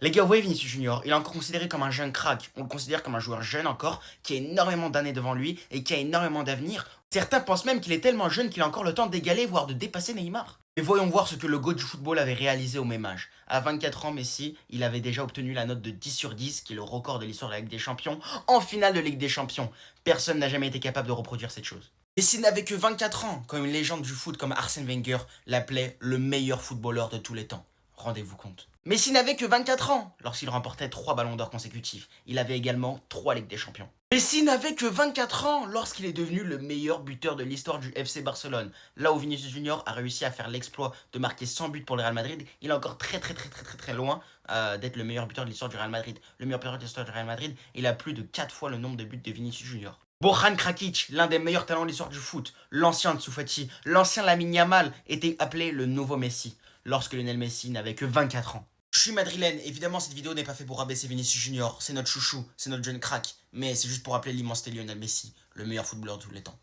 Les gars, ouais, Vinicius Junior, il est encore considéré comme un jeune crack. On le considère comme un joueur jeune encore, qui a énormément d'années devant lui et qui a énormément d'avenir. Certains pensent même qu'il est tellement jeune qu'il a encore le temps d'égaler, voire de dépasser Neymar. Mais voyons voir ce que le GOAT du football avait réalisé au même âge. À 24 ans, Messi, il avait déjà obtenu la note de 10 sur 10, qui est le record de l'histoire de la Ligue des Champions, en finale de Ligue des Champions. Personne n'a jamais été capable de reproduire cette chose. Messi n'avait que 24 ans, quand une légende du foot comme Arsène Wenger l'appelait le meilleur footballeur de tous les temps. Rendez-vous compte. Messi n'avait que 24 ans lorsqu'il remportait 3 ballons d'or consécutifs. Il avait également 3 Ligues des Champions. Messi n'avait que 24 ans lorsqu'il est devenu le meilleur buteur de l'histoire du FC Barcelone. Là où Vinicius Junior a réussi à faire l'exploit de marquer 100 buts pour le Real Madrid, il est encore très loin d'être le meilleur buteur de l'histoire du Real Madrid. Le meilleur buteur de l'histoire du Real Madrid, il a plus de 4 fois le nombre de buts de Vinicius Junior. Bojan Krakic, l'un des meilleurs talents de l'histoire du foot, l'ancien Ansu Fati, l'ancien Lamine Yamal, était appelé le nouveau Messi, lorsque Lionel Messi n'avait que 24 ans. Je suis madrilène, évidemment cette vidéo n'est pas faite pour rabaisser Vinicius Junior, c'est notre chouchou, c'est notre jeune crack, mais c'est juste pour rappeler l'immensité de Lionel Messi, le meilleur footballeur de tous les temps.